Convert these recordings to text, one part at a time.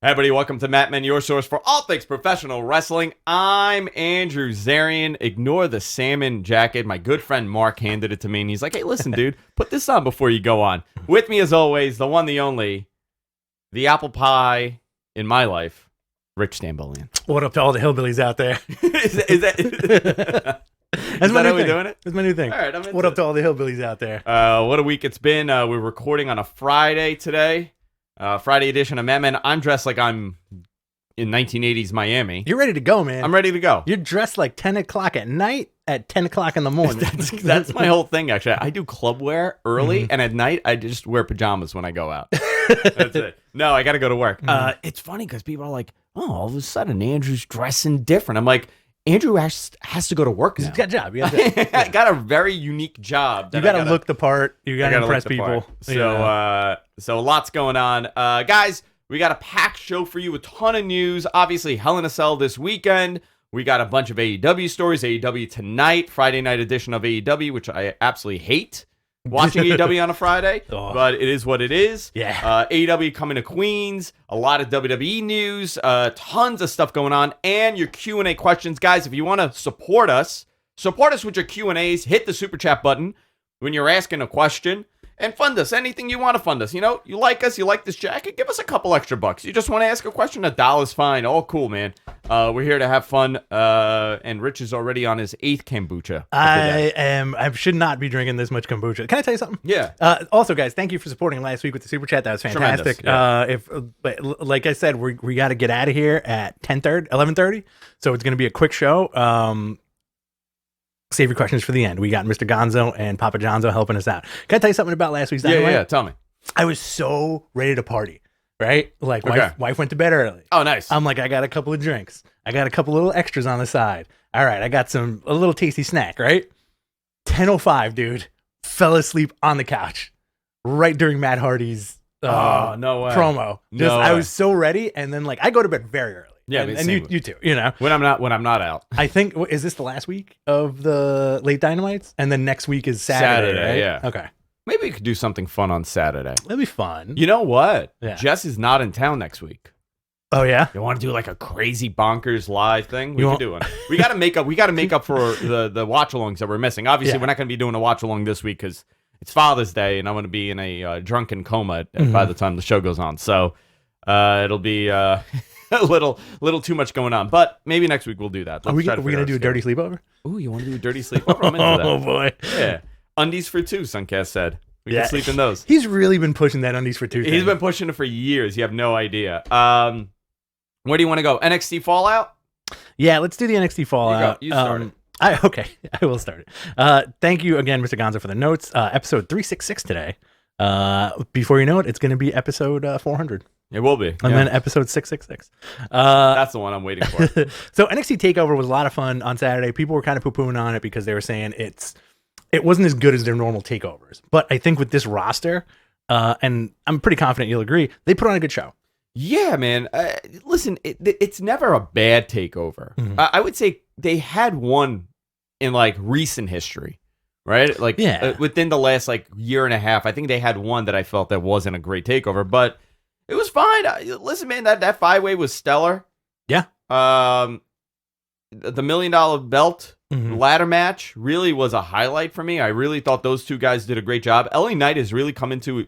Hey everybody, welcome to Matt Men, your source for all things professional wrestling. I'm Andrew Zarian. Ignore the salmon jacket. My good friend Mark handed it to me, and he's like, hey, listen, dude, put this on before you go on. With me, as always, the one, the only, the apple pie in my life, Rich Stambolian. What up to all the hillbillies out there? Is that That's my how new we're thing. doing it? That's my new thing. All right, I'm into What up it. to all the hillbillies out there? What a week it's been. We're recording on a Friday today. Friday edition of Matt Men. I'm dressed like I'm in 1980s Miami. You're ready to go, man. I'm ready to go. You're dressed like 10 o'clock at night at 10 o'clock in the morning. That's my whole thing, actually. I do club wear early, and at night, I just wear pajamas when I go out. That's it. No, I got to go to work. It's funny because people are like, oh, all of a sudden, Andrew's dressing different. I'm like, Andrew has to go to work now. He's got a job. You got a job. I got a very unique job. You got to look the part. You got to impress people. So lots going on. Guys, we got a packed show for you. A ton of news. Obviously, Hell in a Cell this weekend. We got a bunch of AEW stories. AEW tonight, Friday night edition of AEW, which I absolutely hate watching AEW on a Friday, but it is what it is. Yeah. AEW coming to Queens. A lot of WWE news. Tons of stuff going on. And your Q&A questions. Guys, if you want to support us with your Q&As. Hit the super chat button when you're asking a question. And fund us. Anything you want to fund us. You know, you like us, you like this jacket, give us a couple extra bucks. You just want to ask a question, $1's fine. All cool, man. We're here to have fun. And Rich is already on his 8th kombucha. I should not be drinking this much kombucha. Can I tell you something? Yeah. Also, guys, thank you for supporting last week with the super chat. That was fantastic. But like I said, we got to get out of here at 11:30. So it's going to be a quick show. Save your questions for the end. We got Mr. Gonzo and Papa Johnzo helping us out. Can I tell you something about last week's Dynamite? Yeah, tell me. I was so ready to party, right? Like, Okay. wife went to bed early. Oh, nice. I'm like, I got a couple of drinks. I got a couple little extras on the side. All right, I got a little tasty snack, right? 10:05, dude. Fell asleep on the couch right during Matt Hardy's no way. promo. I was so ready, and then like I go to bed very early. Yeah, and you too, you know. When I'm not out. I think is this the last week of the late Dynamites, and then next week is Saturday, right? Yeah. Okay, Maybe we could do something fun on Saturday. that'd be fun. You know what? Yeah. Jess is not in town next week. Oh yeah, You want to do like a crazy bonkers live thing? We You can want- do one. We got to make up. We got to make up for the watch-alongs that we're missing. Obviously, Yeah. we're not going to be doing a watch-along this week because it's Father's Day, and I'm going to be in a drunken coma by the time the show goes on. So it'll be a little too much going on. But maybe next week we'll do that. are we gonna do a dirty sleepover? Ooh, you want to do a dirty sleepover? I'm into that. Oh boy, Yeah. Undies for two, Suncast said. We can sleep in those. He's really been pushing that undies for two. He's been pushing it for years. You have no idea. Where do you want to go? NXT Fallout? Yeah, let's do the NXT Fallout. You start it. I will start it. Thank you again, Mr. Gonzo, for the notes. Episode 366 today. Before you know it, it's going to be episode 400. It will be. And then episode 666. That's the one I'm waiting for. So NXT TakeOver was a lot of fun on Saturday. People were kind of poo-pooing on it because they were saying it wasn't as good as their normal takeovers. But I think with this roster, and I'm pretty confident you'll agree, they put on a good show. Yeah, man. Listen, it's never a bad takeover. I would say they had one in like recent history, right? Like within the last like year and a half, I think they had one that I felt that wasn't a great takeover, but it was fine. Listen, man, that 5-way was stellar. Yeah. The $1 million belt ladder match really was a highlight for me. I really thought those two guys did a great job. LA Knight has really come into,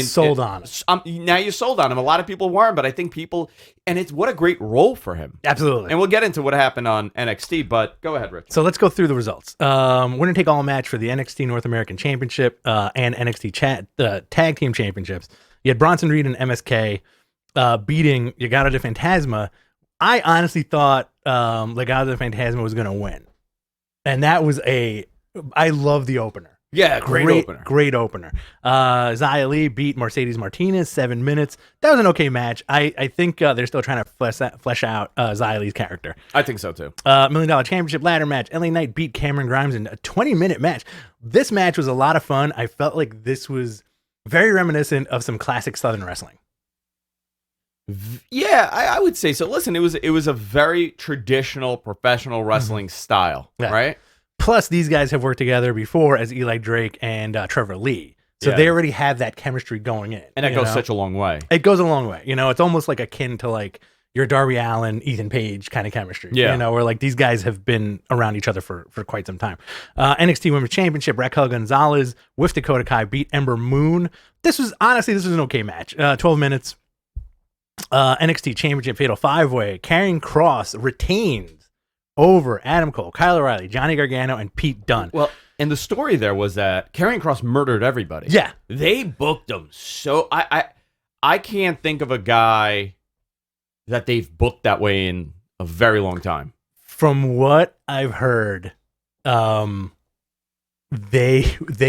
sold on him. Now you're sold on him. A lot of people weren't, but I think and it's what a great role for him. Absolutely. And we'll get into what happened on NXT, but go ahead, Rich. So let's go through the results. Winner take all match for the NXT North American Championship and NXT Tag Team Championships. You had Bronson Reed and MSK beating Legado de Fantasma. I honestly thought Legado de Fantasma was going to win. And that was I love the opener. Yeah, great opener. Great opener. Xia Li beat Mercedes Martinez 7 minutes. That was an okay match. I think they're still trying to flesh out Xia Li's character. I think so too. $1 million championship ladder match. LA Knight beat Cameron Grimes in a 20-minute match. This match was a lot of fun. I felt like this was very reminiscent of some classic Southern wrestling. Yeah, I would say so. Listen, it was a very traditional professional wrestling style, right? Plus, these guys have worked together before as Eli Drake and Trevor Lee. So Yeah. they already have that chemistry going in. And that you goes know? such a long way. It goes a long way. You know, it's almost like akin to like your Darby Allin, Ethan Page kind of chemistry. Yeah. You know, where like these guys have been around each other for quite some time. NXT Women's Championship, Raquel Gonzalez with Dakota Kai beat Ember Moon. This was an okay match. 12 minutes. NXT Championship Fatal 5-Way. Karrion Kross retains over Adam Cole, Kyle O'Reilly, Johnny Gargano, and Pete Dunne. Well, and the story there was that Karrion Kross murdered everybody. Yeah. They booked him. So I can't think of a guy that they've booked that way in a very long time. From what I've heard, they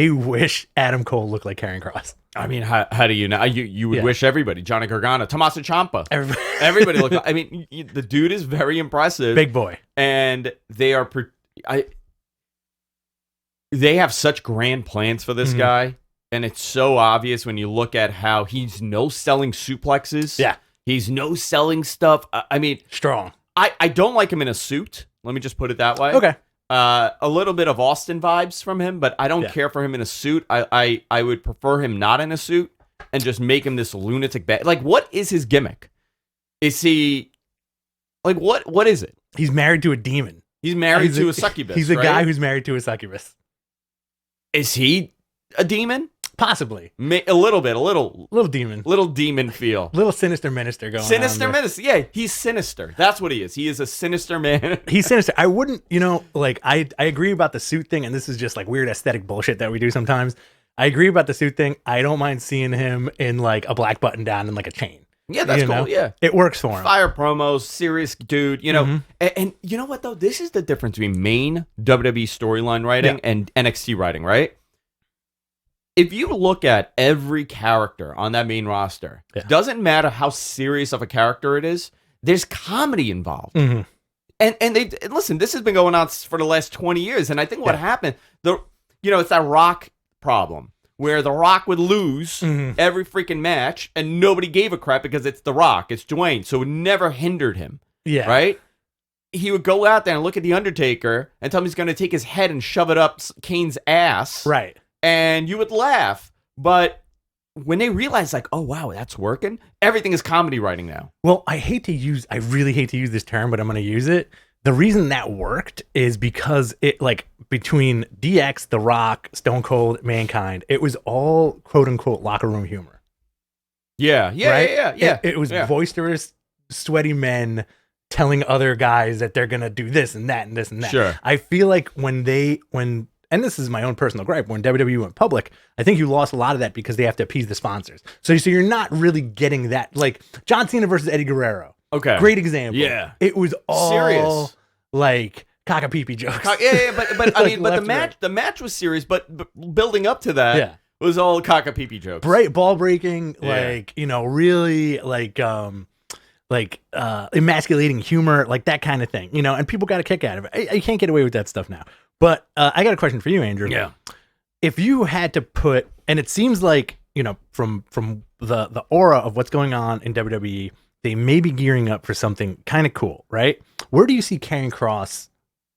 wish Adam Cole looked like Karrion Kross. I mean, how do you know? You would wish everybody. Johnny Gargano, Tommaso Ciampa. Everybody looked like, I mean, the dude is very impressive. Big boy. And they have such grand plans for this guy. And it's so obvious when you look at how he's no-selling suplexes. Yeah. He's no-selling stuff. I mean... Strong. I don't like him in a suit. Let me just put it that way. Okay. A little bit of Austin vibes from him, but I don't care for him in a suit. I would prefer him not in a suit and just make him this lunatic bad. Like, what is his gimmick? Is he... Like, what is it? He's married to a demon. He's married to a succubus, He's a right? guy who's married to a succubus. Is he a demon? Possibly. A little bit. A little demon. Little demon feel. Little sinister minister going on. Sinister minister. Yeah, he's sinister. That's what he is. He is a sinister man. He's sinister. I wouldn't, like, I agree about the suit thing, and this is just like weird aesthetic bullshit that we do sometimes. I agree about the suit thing. I don't mind seeing him in like a black button down and like a chain. Yeah, that's cool. Yeah. It works for him. Fire promos, serious dude, and you know what though? This is the difference between main WWE storyline writing and NXT writing, right? If you look at every character on that main roster, doesn't matter how serious of a character it is, there's comedy involved. And listen, this has been going on for the last 20 years, and I think what happened, it's that Rock problem where The Rock would lose every freaking match, and nobody gave a crap because it's The Rock, it's Dwayne, so it never hindered him. Yeah. Right? He would go out there and look at The Undertaker and tell him he's going to take his head and shove it up Kane's ass. Right. And you would laugh. But when they realize, like, oh, wow, that's working, everything is comedy writing now. Well, I really hate to use this term, but I'm going to use it. The reason that worked is because it, like, between DX, The Rock, Stone Cold, Mankind, it was all quote unquote locker room humor. Yeah. Right? It was boisterous, sweaty men telling other guys that they're going to do this and that and this and that. Sure. I feel like and this is my own personal gripe, when WWE went public, I think you lost a lot of that because they have to appease the sponsors. So you're not really getting that. Like John Cena versus Eddie Guerrero. Okay. Great example. Yeah. It was all serious. Like cock-a-pee-pee jokes. But I mean, but the match was serious, but building up to that was all cock-a-pee-pee jokes. Right, ball breaking, like, really like emasculating humor, like that kind of thing, and people got a kick out of it. I can't get away with that stuff now. But I got a question for you, Andrew. Yeah. If you had to put, and it seems like, from the aura of what's going on in WWE, they may be gearing up for something kind of cool, right? Where do you see Karrion Kross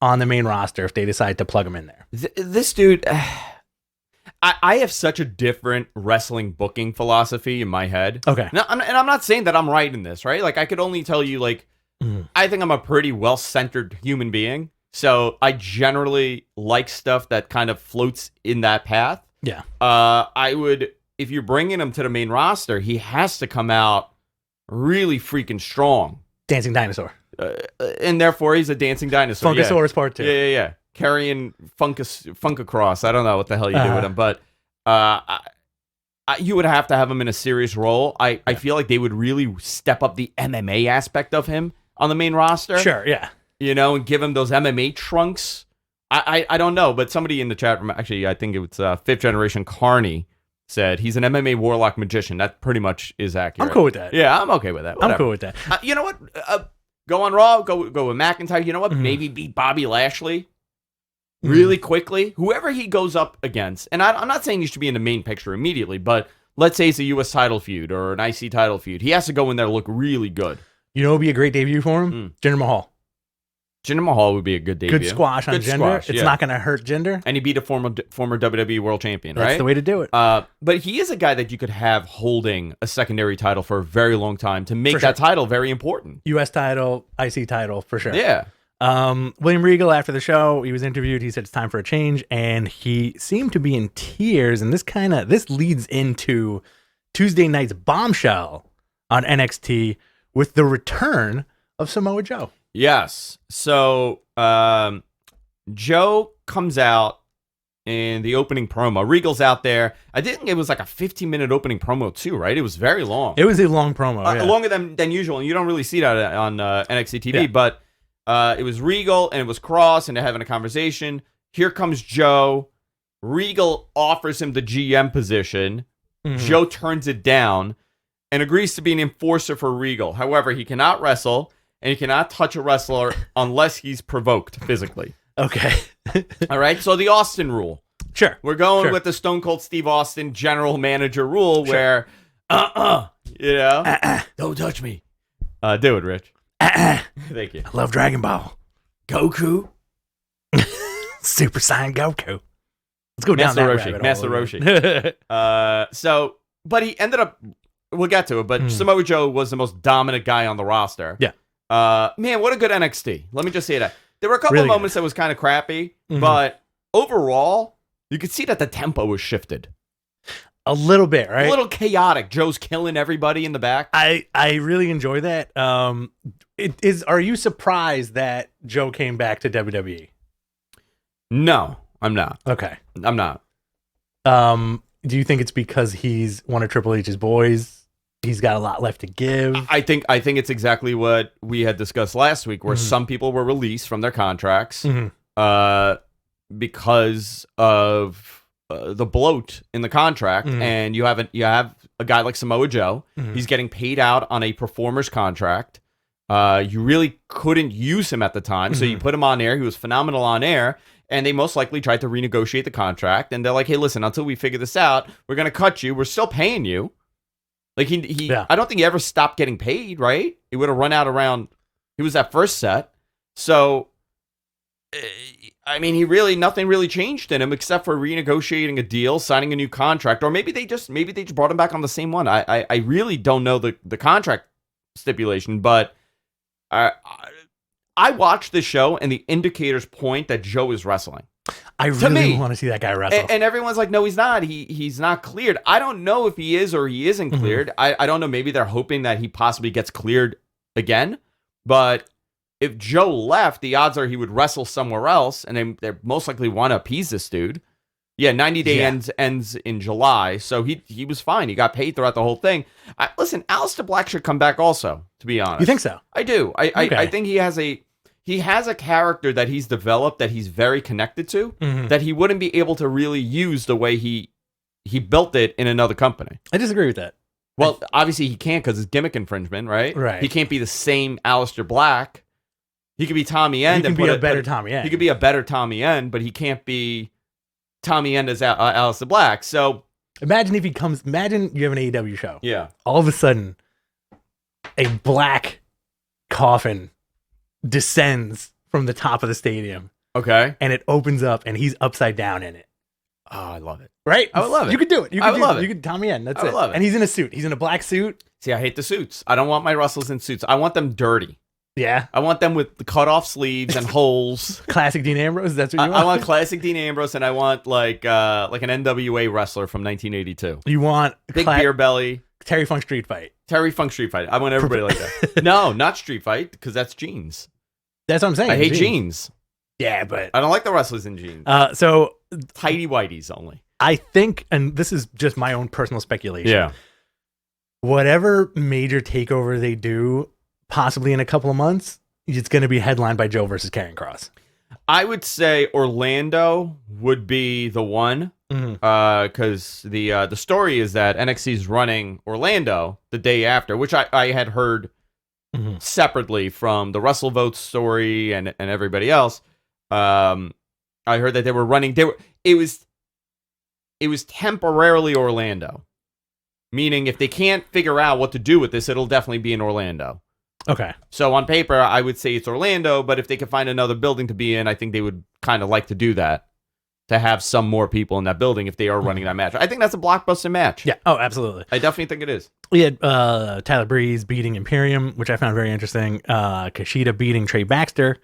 on the main roster if they decide to plug him in there? This dude, I have such a different wrestling booking philosophy in my head. Okay. Now, I'm not saying that I'm right in this, right? Like, I could only tell you, like, I think I'm a pretty well-centered human being. So I generally like stuff that kind of floats in that path. Yeah. If you're bringing him to the main roster, he has to come out really freaking strong. Dancing dinosaur. And therefore, he's a dancing dinosaur. Funkasaurus Part 2. Yeah. Carrying Funkacross. I don't know what the hell you do with him, but you would have to have him in a serious role. I feel like they would really step up the MMA aspect of him on the main roster. Sure, yeah. And give him those MMA trunks. I don't know, but somebody in the chat room, actually, I think it was Fifth Generation Carney, said he's an MMA warlock magician. That pretty much is accurate. I'm cool with that. Yeah, I'm okay with that. Whatever. I'm cool with that. You know what? Go on Raw. Go with McIntyre. You know what? Maybe beat Bobby Lashley really quickly. Whoever he goes up against. And I'm not saying he should be in the main picture immediately, but let's say it's a U.S. title feud or an IC title feud. He has to go in there and look really good. You know what would be a great debut for him? Jinder Mahal. Jinder Mahal would be a good debut. Good squash on Jinder. It's not going to hurt Jinder. And he beat a former WWE World Champion, right? That's the way to do it. But he is a guy that you could have holding a secondary title for a very long time to make that title very important. U.S. title, IC title, for sure. Yeah. William Regal, after the show, he was interviewed. He said it's time for a change, and he seemed to be in tears. And this leads into Tuesday night's bombshell on NXT with the return of Samoa Joe. Yes. So Joe comes out in the opening promo. Regal's out there. I think it was like a 15-minute opening promo too, right? It was very long. It was a long promo. Longer than usual. And you don't really see that on NXT TV. But it was Regal and it was Cross and they're having a conversation. Here comes Joe. Regal offers him the GM position. Mm-hmm. Joe turns it down and agrees to be an enforcer for Regal. However, he cannot wrestle. And you cannot touch a wrestler unless he's provoked physically. Okay. All right. So the Austin rule. Sure. We're going with the Stone Cold Steve Austin general manager rule where, don't touch me. Do it, Rich. Thank you. I love Dragon Ball. Goku. Super Saiyan Goku. Let's go down Master Roshi. But he ended up, we'll get to it, but Samoa Joe was the most dominant guy on the roster. Yeah. Man, what a good NXT. Let me just say that. There were a couple of moments that was kind of crappy, but overall, you could see that the tempo was shifted. A little bit, right? A little chaotic. Joe's killing everybody in the back. I really enjoy that. Are you surprised that Joe came back to WWE? No, I'm not. Okay. I'm not. Do you think it's because he's one of Triple H's boys? He's got a lot left to give. I think it's exactly what we had discussed last week, where some people were released from their contracts because of the bloat in the contract, and you have a guy like Samoa Joe. He's getting paid out on a performer's contract. You really couldn't use him at the time, so you put him on air. He was phenomenal on air. And they most likely tried to renegotiate the contract. And they're like, hey, listen, until we figure this out, we're going to cut you. We're still paying you. Like, I don't think he ever stopped getting paid, right? He would have run out around, he was that first set. So, I mean, nothing really changed in him except for renegotiating a deal, signing a new contract. Or maybe they just brought him back on the same one. I really don't know the contract stipulation, but I watched this show, and the indicators point that Joe is wrestling. I really want to see that guy wrestle. And everyone's like, no, he's not. He's not cleared. I don't know if he is or he isn't cleared. I don't know. Maybe they're hoping that he possibly gets cleared again. But if Joe left, the odds are he would wrestle somewhere else, and they most likely want to appease this dude. Yeah, 90-day ends in July, so he was fine. He got paid throughout the whole thing. Listen, Aleister Black should come back also, to be honest. You think so? I do. I think he has a character that he's developed that he's very connected to that he wouldn't be able to really use the way he built it in another company. I disagree with that. Well, obviously he can't because it's gimmick infringement, right? Right. He can't be the same Aleister Black. He could be Tommy End. He can be a better Tommy End. He could be a better Tommy End, but he can't be Tommy End as Aleister Black. So imagine if he comes. Imagine you have an AEW show. Yeah. All of a sudden, a black coffin descends from the top of the stadium. Okay. And it opens up, and he's upside down in it. Oh, I love it. Right? I would love it. You could do it. I would love it. You could Tommy End. That's it. I would love it. And he's in a suit. He's in a black suit. See, I hate the suits. I don't want my wrestlers in suits. I want them dirty. Yeah. I want them with the cut off sleeves and holes. Classic Dean Ambrose. That's what you want. I want classic Dean Ambrose, and I want like an NWA wrestler from 1982. You want big beer belly. Terry Funk Street Fight. Terry Funk Street Fight. I want everybody like that. No, not Street Fight, because that's jeans. That's what I'm saying. I hate jeans. Yeah, but I don't like the wrestlers in jeans. So tighty whities only. I think, and this is just my own personal speculation. Yeah. Whatever major takeover they do, possibly in a couple of months, it's going to be headlined by Joe versus Karrion Kross. I would say Orlando would be the one, because the story is that NXT is running Orlando the day after, which I had heard separately from the WrestleVote story and everybody else. I heard that they were running. It was temporarily Orlando, meaning if they can't figure out what to do with this, it'll definitely be in Orlando. Okay. So on paper, I would say it's Orlando, but if they could find another building to be in, I think they would kind of like to do that, to have some more people in that building if they are running that match. I think that's a blockbuster match. Yeah. Oh, absolutely. I definitely think it is. We had Tyler Breeze beating Imperium, which I found very interesting. Kushida beating Trey Baxter,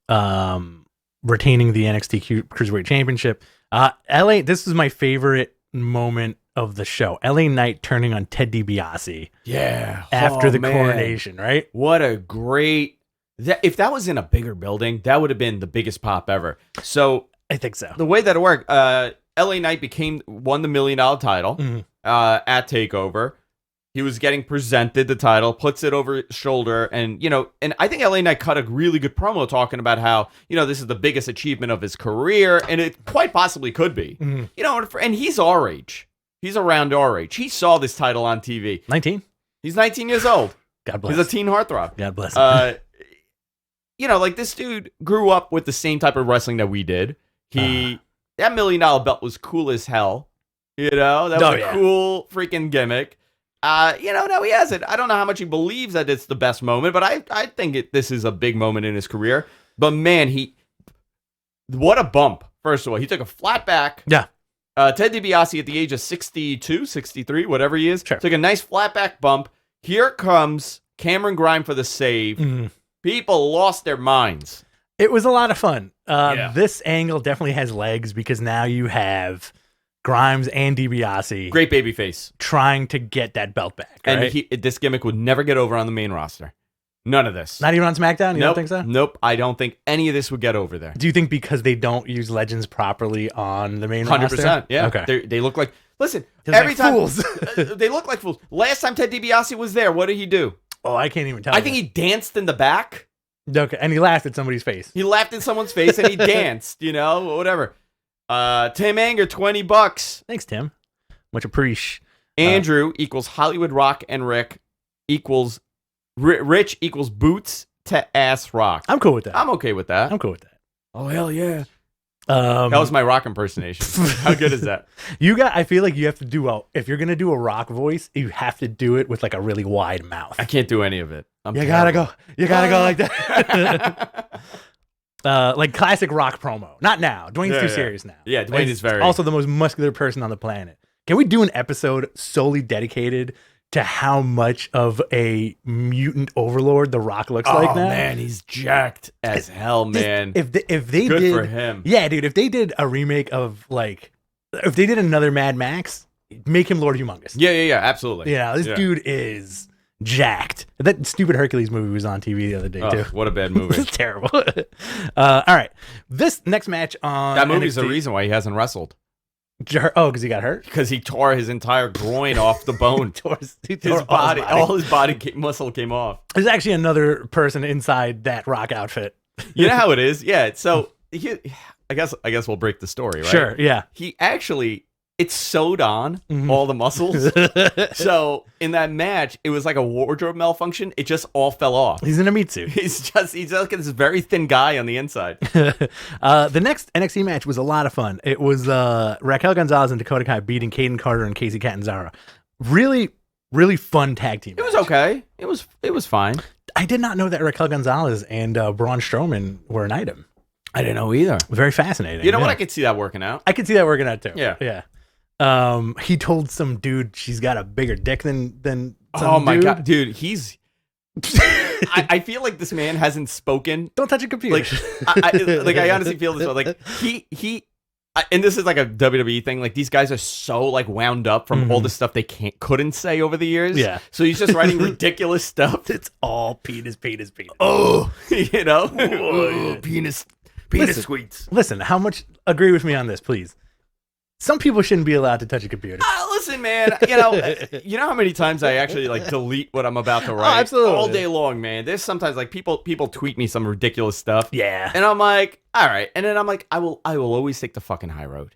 retaining the NXT Cruiserweight Championship. LA, this was my favorite moment of the show. LA Knight turning on Ted DiBiase. Yeah. After the coronation, right? What a great... if that was in a bigger building, that would have been the biggest pop ever. So I think so. the way that it worked, LA Knight won the $1 million title at TakeOver. He was getting presented the title, puts it over his shoulder, and I think LA Knight cut a really good promo talking about how, this is the biggest achievement of his career, and it quite possibly could be. And he's our age. He's around our age. He saw this title on TV. 19? He's 19 years old. God bless. He's a teen heartthrob. God bless him. This dude grew up with the same type of wrestling that we did. That $1 million belt was cool as hell. That was a cool freaking gimmick. Now he has it. I don't know how much he believes that it's the best moment, but I think this is a big moment in his career. But man, what a bump. First of all, he took a flat back. Yeah. Ted DiBiase at the age of 62, 63, whatever he is, took a nice flat back bump. Here comes Cameron Grimes for the save. People lost their minds. It was a lot of fun. This angle definitely has legs because now you have Grimes and DiBiase. Great babyface. Trying to get that belt back. Right? And this gimmick would never get over on the main roster. None of this. Not even on SmackDown? You don't think so? Nope. I don't think any of this would get over there. Do you think because they don't use legends properly on the main roster? 100%. Yeah. Okay. They look like... Listen, They're every like time... fools. They look like fools. Last time Ted DiBiase was there, what did he do? Oh, I can't even tell. I think he danced in the back. Okay, and he laughed at somebody's face. He laughed in someone's face and he danced, whatever. Tim Anger, $20. Thanks, Tim. Much appreciate. Andrew equals Hollywood Rock and Rick equals... Rich equals boots to ass rock. I'm cool with that. I'm okay with that. I'm cool with that. Oh, hell yeah. That was my rock impersonation. How good is that? I feel like you have to do if you're going to do a rock voice, you have to do it with like a really wide mouth. I can't do any of it. You gotta go like that. Like classic rock promo. Not now. Dwayne's too serious now. Yeah, Dwayne is very... Also the most muscular person on the planet. Can we do an episode solely dedicated to how much of a mutant overlord The Rock looks like now? Oh, man, he's jacked as hell, man. If they Good did... for him. Yeah, dude, if they did a remake of, if they did another Mad Max, make him Lord Humongous. Yeah, absolutely. Yeah, this dude is jacked. That stupid Hercules movie was on TV the other day, too. What a bad movie. It's terrible. All right. This next match on that movie's NXT, the reason why he hasn't wrestled. Oh, because he got hurt? Because he tore his entire groin off the bone. He tore all his body muscle came off. There's actually another person inside that Rock outfit. You know how it is? Yeah. So I guess we'll break the story, right? Sure. Yeah. He actually... It sewed on all the muscles. So in that match, it was like a wardrobe malfunction. It just all fell off. He's in a meat suit. He's like this very thin guy on the inside. The next NXT match was a lot of fun. It was Raquel Gonzalez and Dakota Kai beating Kaden Carter and Casey Catanzaro. Really, really fun tag team match. It was okay. It was fine. I did not know that Raquel Gonzalez and Braun Strowman were an item. I didn't know either. Very fascinating. You know what? I could see that working out. I could see that working out too. Yeah. He told some dude she's got a bigger dick than some oh my dude. God, dude, he's I feel like this man hasn't spoken. Don't touch a computer. I honestly feel this way. Like and this is like a WWE thing. Like these guys are so like wound up from all the stuff they couldn't say over the years. Yeah. So he's just writing ridiculous stuff. It's all penis. Oh, Penis squeaks. Listen, how much agree with me on this, please? Some people shouldn't be allowed to touch a computer. Listen, man. You know how many times I actually like delete what I'm about to write? Absolutely. All day long, man. There's sometimes like people tweet me some ridiculous stuff. Yeah. And I'm like, all right. And then I'm like, I will always take the fucking high road.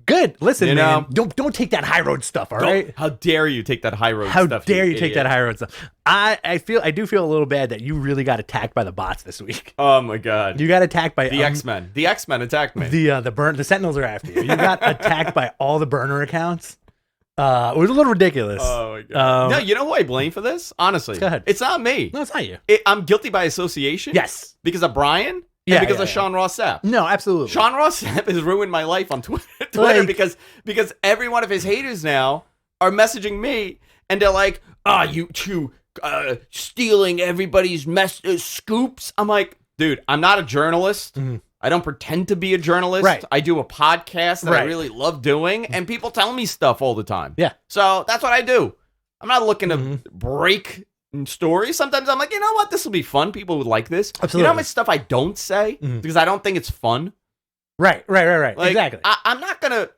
Good. Listen, man. Don't take that high road stuff, all right? How dare you take that high road stuff? How dare you take that high road stuff? I do feel a little bad that you really got attacked by the bots this week. Oh my God. You got attacked by the X-Men. The X-Men attacked me. The Sentinels are after you. You got attacked by all the burner accounts. It was a little ridiculous. Oh my god! No, you know who I blame for this? Honestly, Go ahead. It's not me. No, it's not you. I'm guilty by association. Yes. Because of Brian. Yeah, And because yeah, of Sean Ross Sapp. No, absolutely. Sean Ross Sapp has ruined my life on Twitter Like- because every one of his haters now are messaging me and they're like, you two stealing everybody's scoops. I'm like, dude, I'm not a journalist. Mm-hmm. I don't pretend to be a journalist. Right. I do a podcast that I Right. really love doing, and people tell me stuff all the time. Yeah. So that's what I do. I'm not looking to break stories. Sometimes I'm like, you know what? This will be fun. People would like this. Absolutely. You know how much stuff I don't say because I don't think it's fun? Right. Like, Exactly. I'm not going to...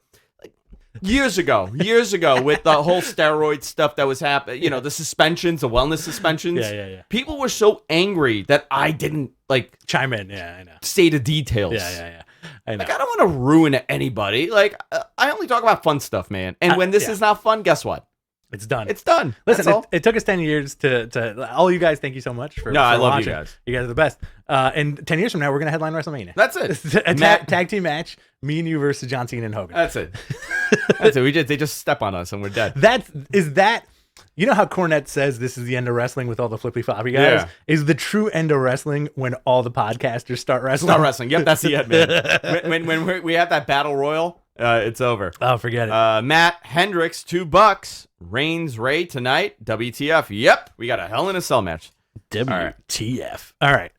Years ago, with the whole steroid stuff that was happening, you know, the suspensions, the wellness suspensions. Yeah. People were so angry that I didn't, like... Chime in. Yeah, I know. Say the details. Yeah. I know. Like, I don't want to ruin anybody. Like, I only talk about fun stuff, man. And when this is not fun, guess what? It's done. It's done. Listen, it took us 10 years to all you guys, thank you so much for I love watching. you guys. You guys are the best. And 10 years from now, we're going to headline WrestleMania. That's it. A tag team match, me and you versus John Cena and Hogan. That's it. That's it. They just step on us and we're dead. You know how Cornette says this is the end of wrestling with all the flippy floppy guys? Yeah. Is the true end of wrestling when all the podcasters start wrestling? Start wrestling. Yep, that's the end, man. when we have that battle royal, it's over. Oh, forget it. Matt Hendricks, $2. Reigns Ray tonight. WTF. Yep, we got a Hell in a Cell match. WTF. All right.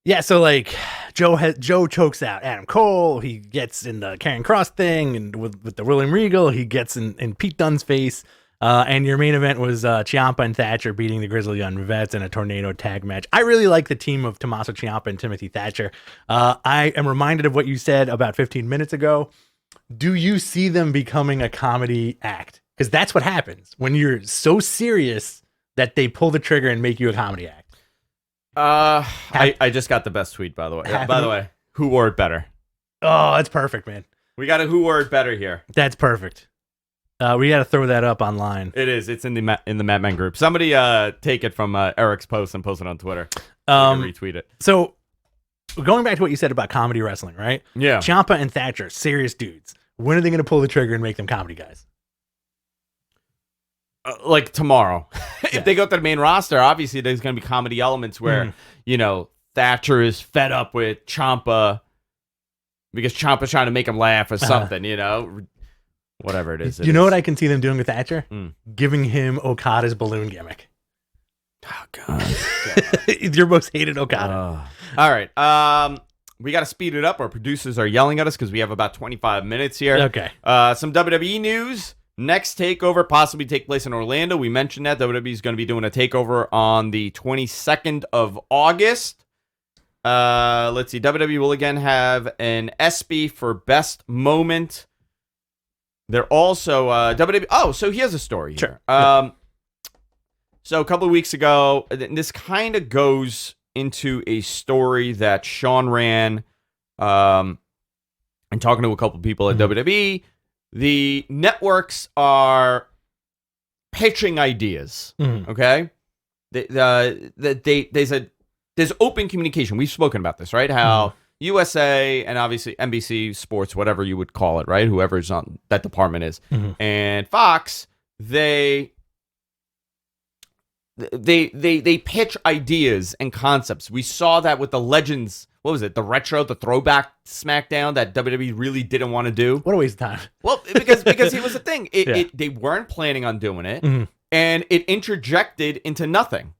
Yeah, so like Joe chokes out Adam Cole. He gets in the Karrion Kross thing, and with the William Regal, he gets in Pete Dunne's face. And your main event was Ciampa and Thatcher beating the Grizzly Young Vets in a tornado tag match. I really like the team of Tommaso Ciampa and Timothy Thatcher. I am reminded of what you said about 15 minutes ago. Do you see them becoming a comedy act? Because that's what happens when you're so serious that they pull the trigger and make you a comedy act. I just got the best tweet, by the way. By the way, who wore it better? Oh, that's perfect, man. We got a who wore it better here. That's perfect. We got to throw that up online. It is. It's in the Madman group. Somebody take it from Eric's post and post it on Twitter. Retweet it. So going back to what you said about comedy wrestling, right? Yeah. Ciampa and Thatcher, serious dudes. When are they going to pull the trigger and make them comedy guys? Like tomorrow. If they go to the main roster, obviously there's going to be comedy elements where, you know, Thatcher is fed up with Ciampa because Ciampa's trying to make him laugh or something, you know? Whatever it is. You know what I can see them doing with Thatcher? Giving him Okada's balloon gimmick. Oh, God. Your most hated Okada. All right. We got to speed it up. Our producers are yelling at us because we have about 25 minutes here. Okay. Some WWE news. Next takeover possibly take place in Orlando. We mentioned that WWE is going to be doing a takeover on the 22nd of August. Let's see. WWE will again have an ESPY for best moment. They're also WWE. Oh, so here's a story here. Sure. So a couple of weeks ago, this kind of goes into a story that Sean ran, and talking to a couple of people at WWE. The networks are pitching ideas. Okay, there's open communication. We've spoken about this, right? How USA and obviously NBC Sports, whatever you would call it, right? Whoever's on that department is, and Fox, they pitch ideas and concepts. We saw that with the Legends. What was it? The throwback SmackDown that WWE really didn't want to do. What a waste of time. Well, because it was the thing. They weren't planning on doing it, and it interjected into nothing.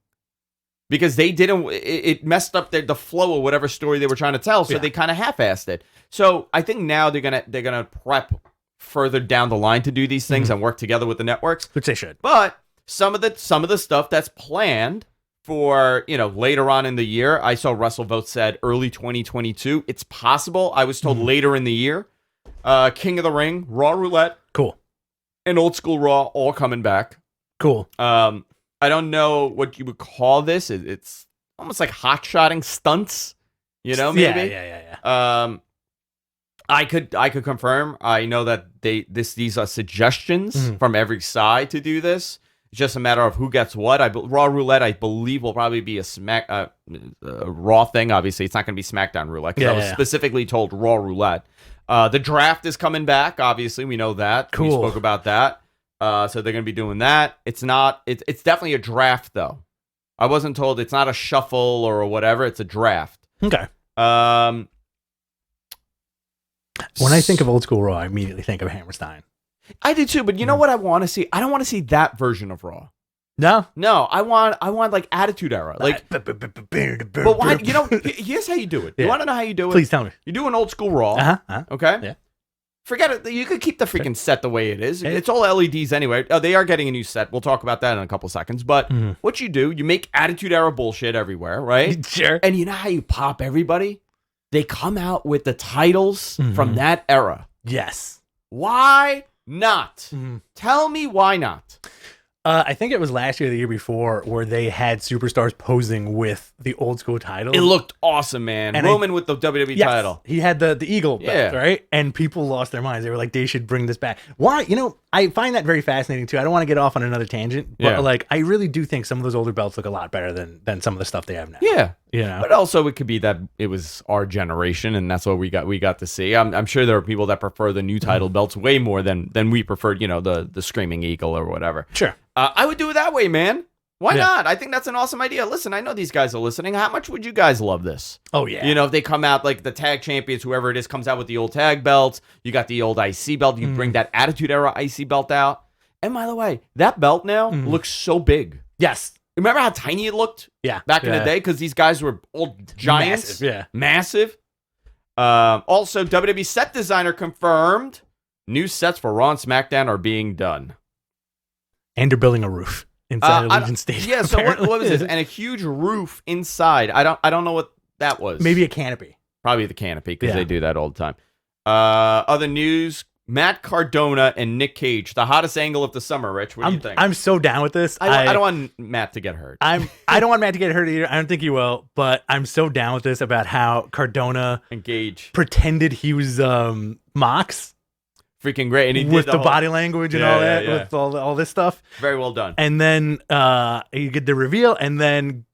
Because they didn't, it messed up the flow of whatever story they were trying to tell, so they kind of half-assed it. So I think now they're gonna prep further down the line to do these things and work together with the networks, Which they should. But some of the stuff that's planned for later on in the year, I saw WrestleVote said early 2022. It's possible. I was told later in the year. King of the Ring, Raw Roulette, cool, and Old School Raw all coming back. Cool. I don't know what you would call this. It's almost like hot-shotting stunts, maybe. Yeah. I could confirm. I know that these are suggestions from every side to do this, It's just a matter of who gets what. Raw Roulette, I believe, will probably be a Raw thing. Obviously, it's not going to be SmackDown Roulette, because I was specifically told Raw Roulette. The draft is coming back. Obviously, we know that. Cool. We spoke about that. So they're going to be doing that. It's definitely a draft, though. I wasn't told it's not a shuffle or whatever. It's a draft. Okay. When I think of old school Raw, I immediately think of Hammerstein. I do too, but you know what I want to see? I don't want to see that version of Raw. No, I want like Attitude Era. Like, but why? Here's how you do it. You want to know how you do it? Please tell me. You do an old school Raw. Okay. Yeah. Forget it. You could keep the freaking set the way it is. It's all LEDs anyway. Oh, they are getting a new set. We'll talk about that in a couple seconds. But what you do, you make Attitude Era bullshit everywhere, right? Sure. And you know how you pop everybody? They come out with the titles from that era. Yes. Why not? Tell me why not. I think it was last year or the year before where they had superstars posing with the old school title. It looked awesome, man. And Roman with the WWE title. He had the eagle belt, right? And people lost their minds. They were like, they should bring this back. Why? I find that very fascinating too. I don't want to get off on another tangent, but like, I really do think some of those older belts look a lot better than some of the stuff they have now. Yeah. Yeah. But also it could be that it was our generation and that's what we got to see. I'm sure there are people that prefer the new title belts way more than we preferred, the Screaming Eagle or whatever. Sure. I would do it that way, man. Why not? I think that's an awesome idea. Listen, I know these guys are listening. How much would you guys love this? Oh, yeah. If they come out, like the tag champions, whoever it is, comes out with the old tag belts. You got the old IC belt. You bring that Attitude Era IC belt out. And by the way, that belt now looks so big. Yes. Remember how tiny it looked? Yeah. Back in the day? Because these guys were old giants. Massive. Also, WWE set designer confirmed new sets for Raw and SmackDown are being done. And they're building a roof inside Allegiant Stadium. Yeah, so what was this? And a huge roof inside. I don't know what that was. Maybe a canopy. Probably the canopy, because they do that all the time. Other news, Matt Cardona and Nick Cage, the hottest angle of the summer, Rich. What do you think? I'm so down with this. I don't want Matt to get hurt. I don't want Matt to get hurt either. I don't think he will, but I'm so down with this about how Cardona and Cage pretended he was Mox. Freaking great. And he with did the body language and all that, with all this stuff. Very well done. And then you get the reveal, and then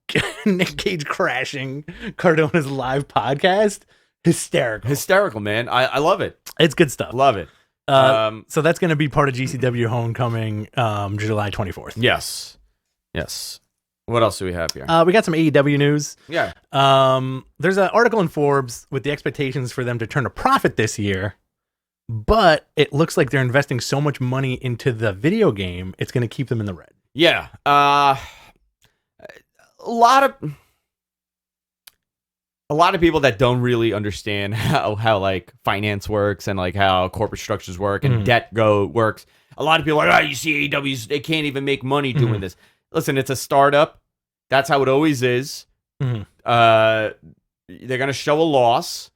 Nick Cage crashing Cardona's live podcast. Hysterical, man. I love it. It's good stuff. Love it. So that's going to be part of GCW Homecoming, July 24th. Yes. What else do we have here? We got some AEW news. Yeah. There's an article in Forbes with the expectations for them to turn a profit this year. But it looks like they're investing so much money into the video game, it's going to keep them in the red. Yeah. A lot of people that don't really understand how like finance works and like how corporate structures work and debt works. A lot of people are like, you see AEWs, they can't even make money doing this. Listen, it's a startup. That's how it always is. They're going to show a loss.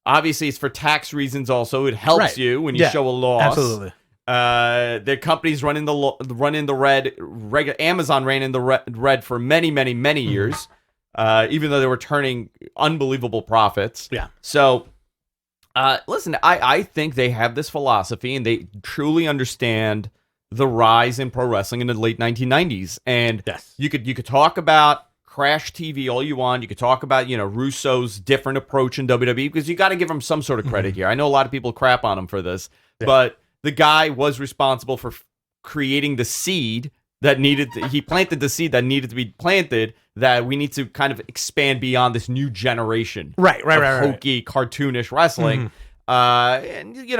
Obviously, it's for tax reasons also. It helps you when you show a loss. Absolutely. Their companies run in the red. Amazon ran in the red for many, many, many years, even though they were turning unbelievable profits. Yeah. So, listen, I think they have this philosophy and they truly understand the rise in pro wrestling in the late 1990s. And you could talk about Crash TV all you want. You could talk about, Russo's different approach in WWE, because you got to give him some sort of credit here. I know a lot of people crap on him for this, but the guy was responsible for creating the seed that he planted the seed that needed to be planted, that we need to kind of expand beyond this new generation. Right. Hokey, cartoonish wrestling. And you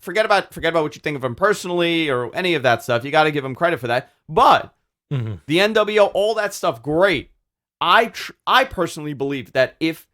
forget about what you think of him personally or any of that stuff. You got to give him credit for that. But the NWO, all that stuff, great. I personally believe that if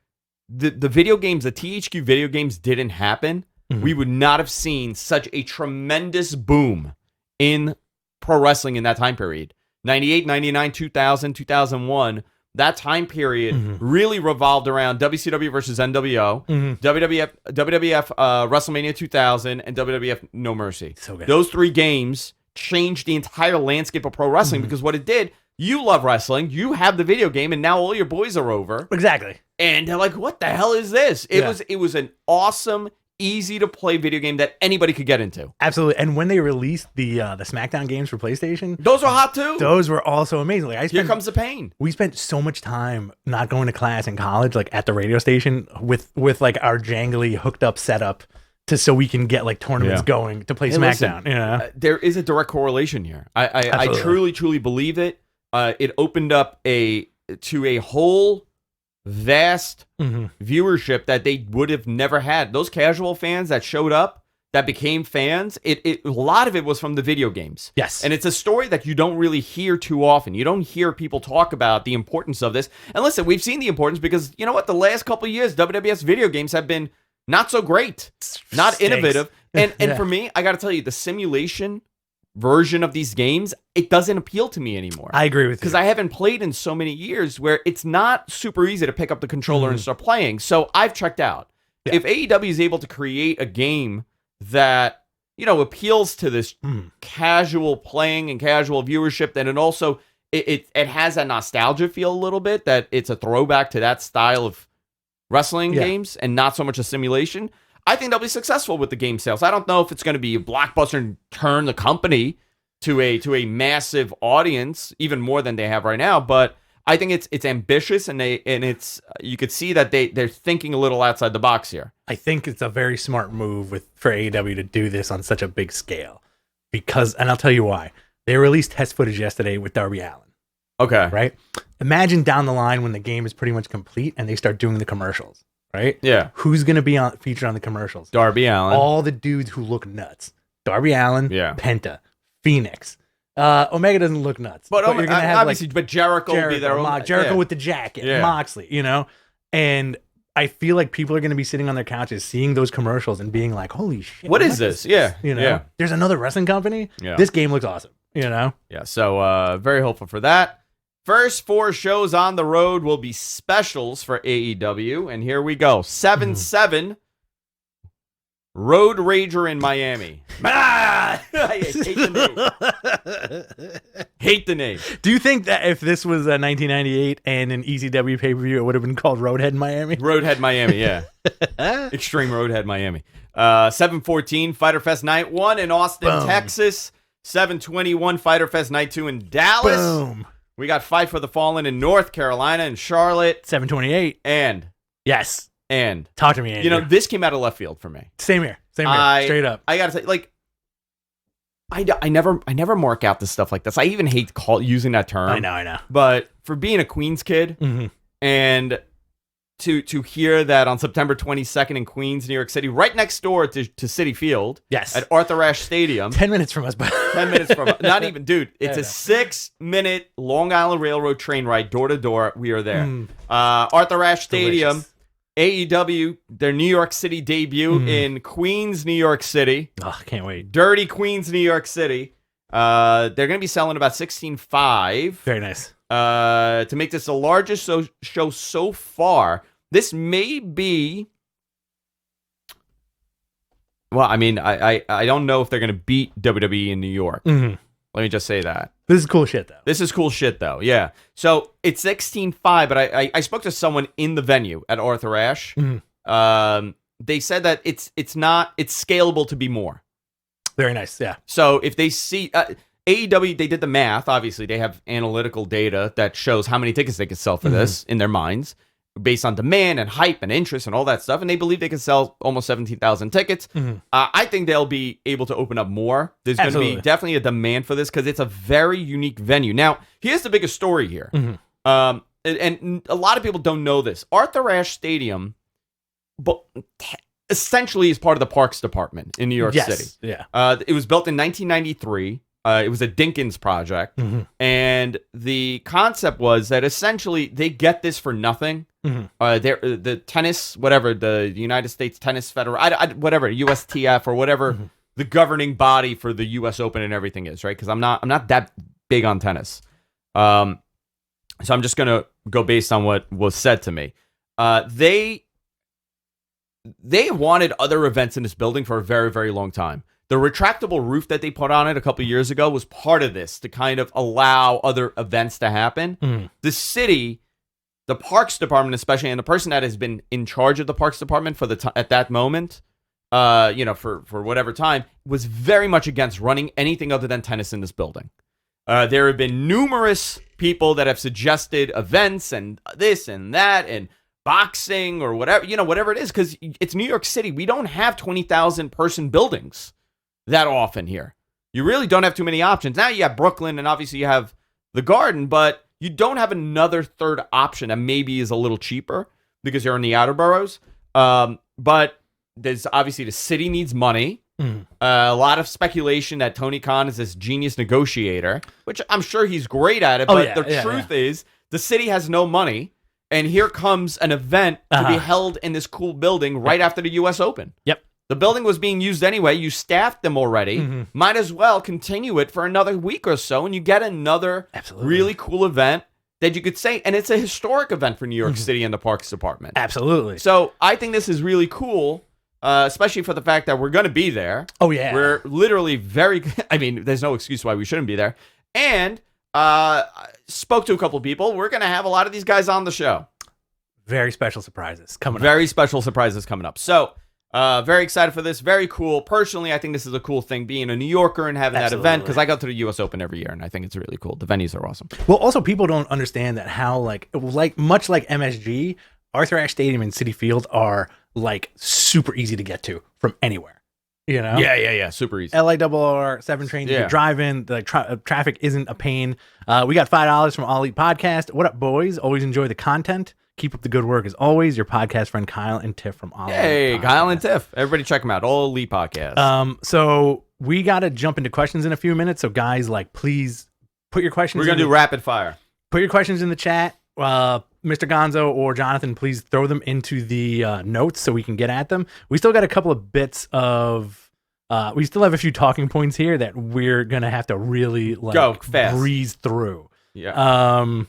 the video games, the THQ video games didn't happen, we would not have seen such a tremendous boom in pro wrestling in that time period. 98, 99, 2000, 2001, that time period really revolved around WCW versus NWO, WWF WrestleMania 2000, and WWF No Mercy. So good. Those three games changed the entire landscape of pro wrestling, because what it did, you love wrestling, you have the video game, and now all your boys are over. Exactly. And they're like, what the hell is this? It was an awesome easy to play video game that anybody could get into. Absolutely. And when they released the SmackDown games for PlayStation, Those were hot too. those were also amazing. Like, Here comes the pain. we spent so much time not going to class in college, like at the radio station with like our jangly hooked up setup so we can get like tournaments going to play SmackDown. Listen, there is a direct correlation here. I truly believe it. It opened up to a whole vast viewership that they would have never had. Those casual fans that showed up, that became fans, a lot of it was from the video games. Yes. And it's a story that you don't really hear too often. You don't hear people talk about the importance of this. And listen, we've seen the importance because, you know what, the last couple of years, WWS video games have been not so great, not innovative. And for me, I got to tell you, the simulation version of these games, it doesn't appeal to me anymore. I agree with you. Because I haven't played in so many years where it's not super easy to pick up the controller and start playing. So I've checked out. Yeah. If AEW is able to create a game that, you know, appeals to this casual playing and casual viewership, then it also it has that nostalgia feel a little bit, that it's a throwback to that style of wrestling games and not so much a simulation, I think they'll be successful with the game sales. I don't know if it's going to be a blockbuster and turn the company to a massive audience, even more than they have right now. But I think it's ambitious, and it's you could see that they're thinking a little outside the box here. I think it's a very smart move for AEW to do this on such a big scale, and I'll tell you why. They released test footage yesterday with Darby Allin. Okay, right? Imagine down the line when the game is pretty much complete and they start doing the commercials. Right? Yeah. Who's going to be featured on the commercials? Darby Allin. All the dudes who look nuts. Darby Allin, Penta, Phoenix. Omega doesn't look nuts. But you're going to have obviously, but Jericho will be there. Jericho with the jacket, Moxley, you know? And I feel like people are going to be sitting on their couches seeing those commercials and being like, holy shit. What is this? Yeah. You know? There's another wrestling company? Yeah. This game looks awesome, you know? Yeah, so very hopeful for that. First 4 shows on the road will be specials for AEW, and here we go. 7/7, Road Rager in Miami. I hate the name. Hate the name. Do you think that if this was 1998 and an ECW pay-per-view, it would have been called Roadhead Miami? Roadhead Miami, yeah. Extreme Roadhead Miami. 7/14, Fyter Fest Night 1 in Austin, Texas. 7/21, Fyter Fest Night 2 in Dallas. Boom. We got Fight for the Fallen in North Carolina and Charlotte. 7/28. And talk to me, Andrew. You know, this came out of left field for me. Same here. Straight up. I gotta say, like, I never mark out this stuff like this. I even hate using that term. I know. But for being a Queens kid and to hear that on September 22nd in Queens, New York City, right next door to Citi Field, at Arthur Ashe Stadium, 10 minutes from us, 10 minutes from us, not even, dude. It's a 6-minute Long Island Railroad train ride, door to door. We are there. Arthur Ashe Stadium, AEW, their New York City debut in Queens, New York City. Oh, can't wait. Dirty Queens, New York City. They're going to be selling about 16.5. Very nice. To make this the largest show so far. This may be... Well, I mean, I don't know if they're going to beat WWE in New York. Let me just say that. This is cool shit, though. This is cool shit, though, yeah. So, it's 16.5, but I spoke to someone in the venue at Arthur Ashe. They said that it's scalable to be more. Very nice, yeah. So, if they see... AEW, they did the math. Obviously, they have analytical data that shows how many tickets they could sell for this in their minds, based on demand and hype and interest and all that stuff. And they believe they can sell almost 17,000 tickets. I think they'll be able to open up more. There's going to be definitely a demand for this because it's a very unique venue. Now, here's the biggest story here. And a lot of people don't know this. Arthur Ashe Stadium essentially is part of the Parks Department in New York City. Yeah. It was built in 1993. It was a Dinkins project, and the concept was that essentially they get this for nothing. The tennis, whatever, the United States Tennis Federation, whatever, USTF or whatever the governing body for the U.S. Open and everything is, right? Because I'm not that big on tennis, so I'm just gonna go based on what was said to me. They wanted other events in this building for a very, very long time. The retractable roof that they put on it a couple years ago was part of this to kind of allow other events to happen. The city, the Parks Department especially, and the person that has been in charge of the Parks Department for at that moment, for whatever time, was very much against running anything other than tennis in this building. There have been numerous people that have suggested events and this and that and boxing or whatever it is, because it's New York City. We don't have 20,000 person buildings that often here. You really don't have too many options. Now you have Brooklyn, and obviously you have the Garden, but you don't have another third option that maybe is a little cheaper because you're in the outer boroughs. But there's obviously the city needs money. A lot of speculation that Tony Khan is this genius negotiator, which I'm sure he's great at it. But the truth is the city has no money. And here comes an event to be held in this cool building right after the U.S. Open. Yep. The building was being used anyway. You staffed them already. Might as well continue it for another week or so, and you get another really cool event that you could say. And it's a historic event for New York City and the Parks Department. Absolutely. So I think this is really cool, especially for the fact that we're going to be there. Oh, yeah. We're literally there's no excuse why we shouldn't be there. And spoke to a couple of people. We're going to have a lot of these guys on the show. Very special surprises coming up. Very special surprises coming up. So, very excited for this. Very cool. Personally, I think this is a cool thing, being a New Yorker and having that event, because I go to the U.S. Open every year, and I think it's really cool. The venues are awesome. Well, also, people don't understand that how, much like MSG, Arthur Ashe Stadium and Citi Field are, super easy to get to from anywhere. You know? Yeah. Super easy. LIRR 7 trains. You drive in. The traffic isn't a pain. We got $5 from All Elite Podcast. What up, boys? Always enjoy the content. Keep up the good work as always. Your podcast friend Kyle and Tiff from All Elite. Hey, Kyle and Tiff. Everybody check them out. All Elite Podcast. So we got to jump into questions in a few minutes. So guys, please put your questions. We're going to do rapid fire. Put your questions in the chat. Mr. Gonzo or Jonathan, please throw them into the notes so we can get at them. We still got a couple of bits of, we still have a few talking points here that we're going to have to really go fast, breeze through. Yeah.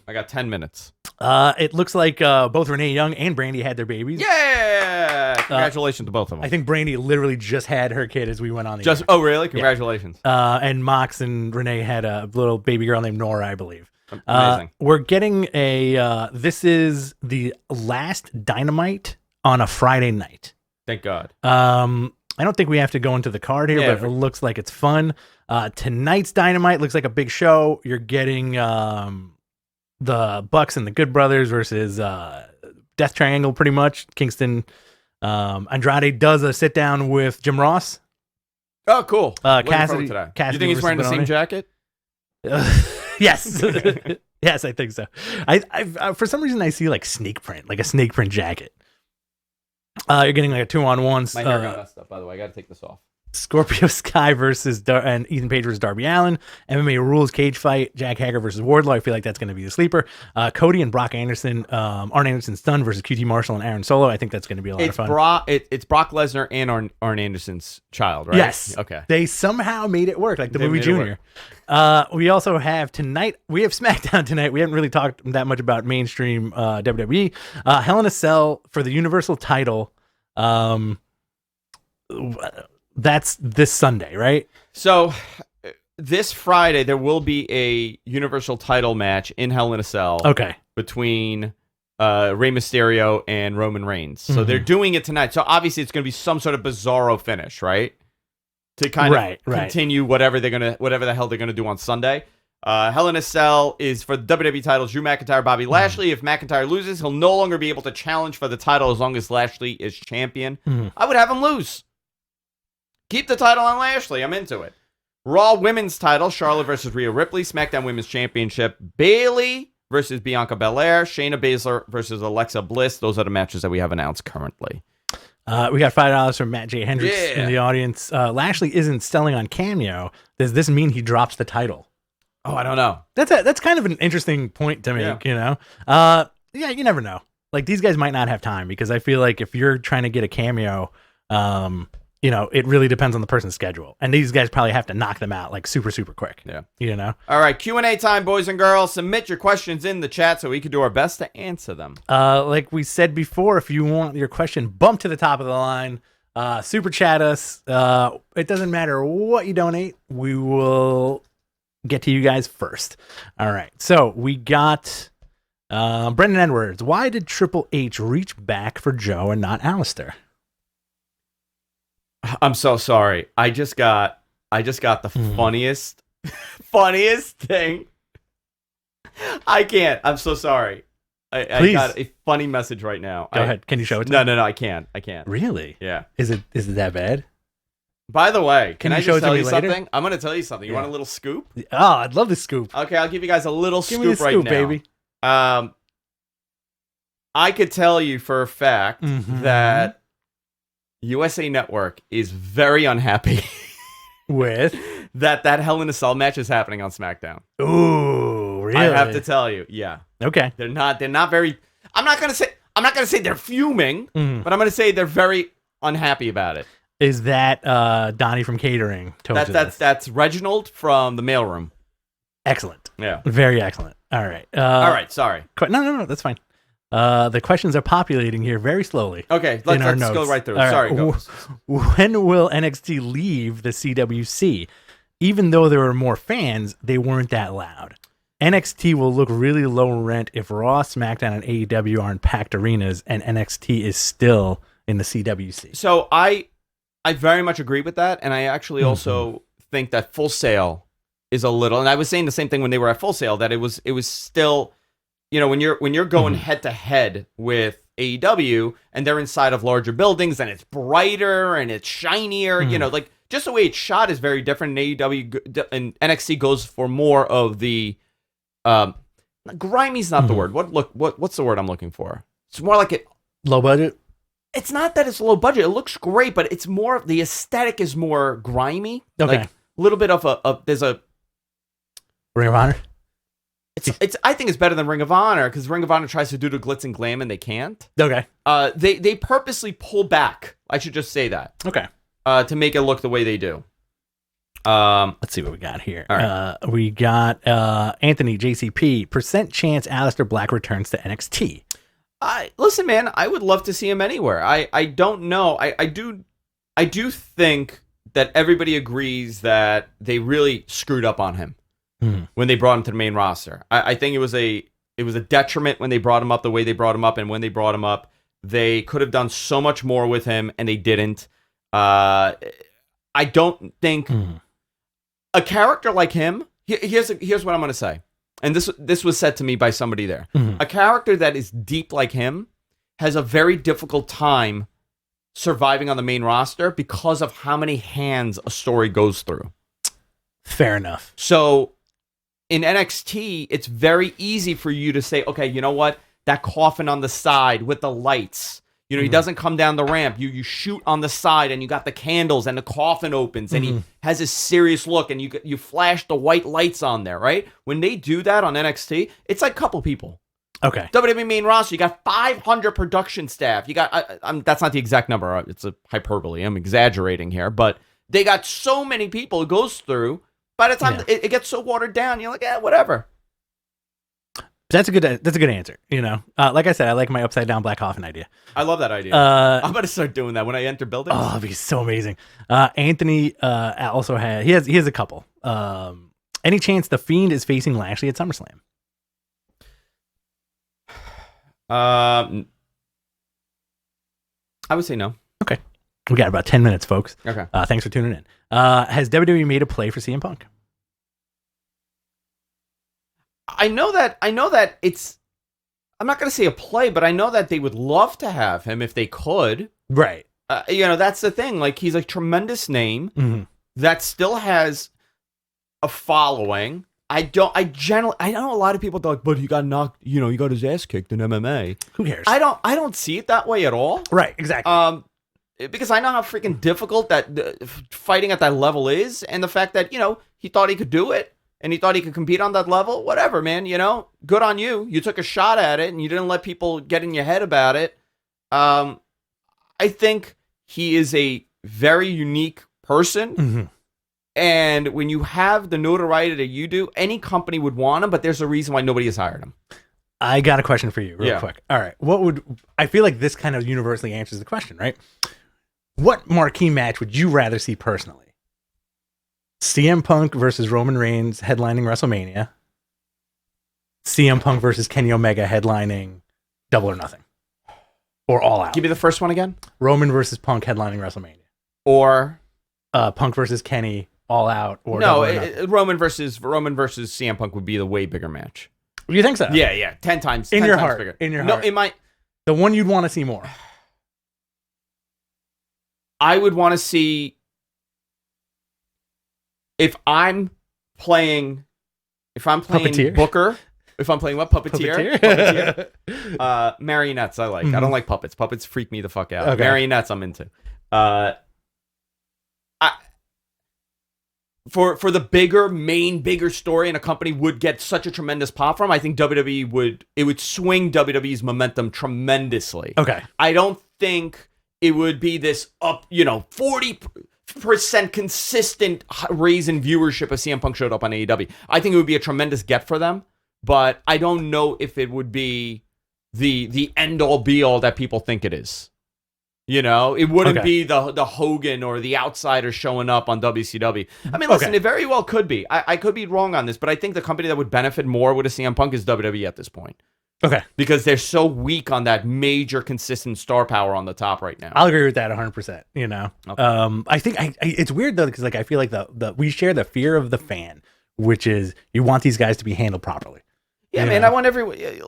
I got 10 minutes. It looks like both Renee Young and Brandy had their babies. Yeah. Congratulations to both of them. I think Brandy literally just had her kid as we went on the air. Oh, really? Congratulations. Yeah. And Mox and Renee had a little baby girl named Nora, I believe. Amazing. We're getting this is the last Dynamite on a Friday night. Thank God. I don't think we have to go into the card here, but it looks like it's fun. Tonight's Dynamite looks like a big show. You're getting the Bucks and the Good Brothers versus Death Triangle, pretty much. Kingston Andrade does a sit down with Jim Ross. Oh, cool. Cassidy. You think he's wearing the same jacket? Yes. Yes, I think so. I for some reason I see snake print, a snake print jacket. You're getting a 2-on-1. My hair got messed up, by the way. I got to take this off. Scorpio Sky versus and Ethan Page versus Darby Allin. MMA Rules cage fight. Jack Hager versus Wardlow. I feel like that's going to be the sleeper. Cody and Brock Anderson. Arn Anderson's son versus QT Marshall and Aaron Solo. I think that's going to be a lot of fun. It's Brock Lesnar and Arn Anderson's child, right? Yes. Okay. They somehow made it work, like the movie Junior. We also have tonight. We have SmackDown tonight. We haven't really talked that much about mainstream WWE. Hell in a Cell for the Universal title. That's this Sunday, right? So this Friday there will be a Universal title match in Hell in a Cell. Okay. Between Rey Mysterio and Roman Reigns. So they're doing it tonight. So obviously it's going to be some sort of bizarro finish, right? To kind of continue whatever the hell they're going to do on Sunday. Hell in a Cell is for the WWE titles, Drew McIntyre, Bobby Lashley. If McIntyre loses, he'll no longer be able to challenge for the title as long as Lashley is champion. I would have him lose. Keep the title on Lashley. I'm into it. Raw Women's title, Charlotte versus Rhea Ripley. SmackDown Women's Championship, Bayley versus Bianca Belair. Shayna Baszler versus Alexa Bliss. Those are the matches that we have announced currently. We got $5 from Matt J. Hendricks in the audience. Lashley isn't selling on Cameo. Does this mean he drops the title? Oh, I don't know. That's kind of an interesting point to make, you know? Yeah, you never know. These guys might not have time, because I feel like if you're trying to get a Cameo, it really depends on the person's schedule. And these guys probably have to knock them out super, super quick. Yeah. All right, Q&A time, boys and girls. Submit your questions in the chat so we can do our best to answer them. Like we said before, if you want your question bumped to the top of the line, super chat us. It doesn't matter what you donate. We will get to you guys first. All right. So we got Brendan Edwards. Why did Triple H reach back for Joe and not Alistair? I'm so sorry. I just got the funniest thing. I can't. I'm so sorry. I got a funny message right now. Go ahead. Can you show it to me? No, I can't. Really? Yeah. Is it that bad? By the way, can I show just it to tell me you later? something? I'm going to tell you something. You want a little scoop? Oh, I'd love the scoop. Okay, I'll give you guys a little Give scoop me the right scoop, now. baby. I could tell you for a fact that USA Network is very unhappy With? that Hell in a Cell match is happening on SmackDown. Ooh, really? I have to tell you, yeah. Okay. They're not very. I'm not gonna say they're fuming, but I'm gonna say they're very unhappy about it. Is that Donnie from catering? That's Reginald from the mailroom. Excellent. Yeah. Very excellent. All right. All right. Sorry. No, that's fine. The questions are populating here very slowly. Okay, let's go right through it. All Sorry, right. go. When will NXT leave the CWC? Even though there were more fans, they weren't that loud. NXT will look really low rent if Raw, SmackDown, and AEW are in packed arenas, and NXT is still in the CWC. So I very much agree with that, and I actually also think that Full Sail is a little. And I was saying the same thing when they were at Full Sail, that it was still, you know, when you're going head to head with AEW and they're inside of larger buildings and it's brighter and it's shinier, you know, like just the way it's shot is very different. And AEW and NXT goes for more of the grimy's not the word. What's the word I'm looking for? It's more like it Low budget? it's not that it's low budget. It looks great, but it's more, the aesthetic is more grimy. Okay. Like a little bit of there's a Ring of Honor? it's I think it's better than Ring of Honor, because Ring of Honor tries to do the glitz and glam and they can't. Okay. They purposely pull back. I should just say that. Okay. To make it look the way they do. Let's see what we got here. All right. We got Anthony JCP. Percent chance Aleister Black returns to NXT. Listen, man, I would love to see him anywhere. I don't know. I do think that everybody agrees that they really screwed up on him when they brought him to the main roster. I think it was a detriment when they brought him up the way they brought him up, and when they brought him up, they could have done so much more with him, and they didn't. I don't think a character like him. Here's what I'm going to say. And this was said to me by somebody there. A character that is deep like him has a very difficult time surviving on the main roster because of how many hands a story goes through. Fair enough. So in NXT, it's very easy for you to say, okay, you know what? That coffin on the side with the lights. You know, he doesn't come down the ramp. You shoot on the side, and you got the candles, and the coffin opens, and he has a serious look, and you flash the white lights on there, right? When they do that on NXT, it's like a couple people. Okay. WWE main roster, you got 500 production staff. You got that's not the exact number. It's a hyperbole. I'm exaggerating here, but they got so many people it goes through. By the time it gets so watered down, you're like, whatever. That's a good answer. You know, like I said, I like my upside down black coffin idea. I love that idea. I'm gonna start doing that when I enter buildings. Oh, it'd be so amazing. Anthony also he has a couple. Any chance the Fiend is facing Lashley at SummerSlam? I would say no. Okay, we got about 10 minutes, folks. Okay. Thanks for tuning in. Has WWE made a play for CM Punk? I know that it's, I'm not going to say a play, but I know that they would love to have him if they could. Right. You know, that's the thing. Like, he's a tremendous name that still has a following. I know a lot of people are like, but he got knocked, you know, he got his ass kicked in MMA. Who cares? I don't see it that way at all. Right, exactly. Because I know how freaking difficult that fighting at that level is, and the fact that, you know, he thought he could do it. And he thought he could compete on that level. Whatever, man. You know, good on you. You took a shot at it, and you didn't let people get in your head about it. I think he is a very unique person. And when you have the notoriety that you do, any company would want him, but there's a reason why nobody has hired him. I got a question for you real quick. All right. I feel like this kind of universally answers the question, right? What marquee match would you rather see personally? CM Punk versus Roman Reigns headlining WrestleMania. CM Punk versus Kenny Omega headlining Double or Nothing. Or All Out. Give me the first one again. Roman versus Punk headlining WrestleMania. Or Punk versus Kenny, All Out, or no, Double or Nothing. Roman versus CM Punk would be the way bigger match. You think so? Yeah, 10 times. In 10 your times heart. bigger. In your No, heart. in my. The one you'd want to see more. I would want to see if I'm playing Puppeteer? Booker. If I'm playing what? Puppeteer? Marionettes I like. I don't like puppets. Puppets freak me the fuck out. Okay. Marionettes I'm into. For the bigger story, and a company would get such a tremendous pop from, I think WWE would swing WWE's momentum tremendously. Okay. I don't think it would be this 40% consistent raise in viewership if CM Punk showed up on AEW. I think it would be a tremendous get for them, but I don't know if it would be the end all be all that people think it is. It wouldn't be the Hogan or the outsider showing up on WCW. I mean, listen, it very well could be. I could be wrong on this, but I think the company that would benefit more with a CM Punk is WWE at this point. Okay. Because they're so weak on that major consistent star power on the top right now. I'll agree with that 100%. Okay. I think it's weird though, because I feel like we share the fear of the fan, which is you want these guys to be handled properly. Yeah, man. I want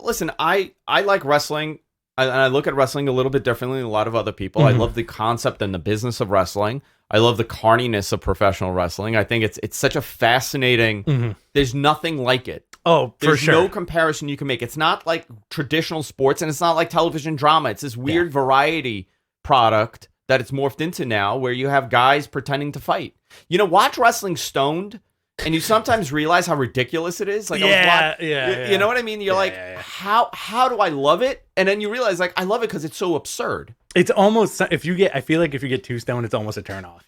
listen, I like wrestling. And I look at wrestling a little bit differently than a lot of other people. I love the concept and the business of wrestling. I love the carniness of professional wrestling. I think it's such a fascinating. There's nothing like it. Oh, for sure. There's no comparison you can make. It's not like traditional sports, and it's not like television drama. It's this weird variety product that it's morphed into now, where you have guys pretending to fight. Watch wrestling stoned. And you sometimes realize how ridiculous it is. Like, you know what I mean? You're how do I love it? And then you realize, I love it because it's so absurd. It's almost, I feel like if you get too stoned, it's almost a turnoff.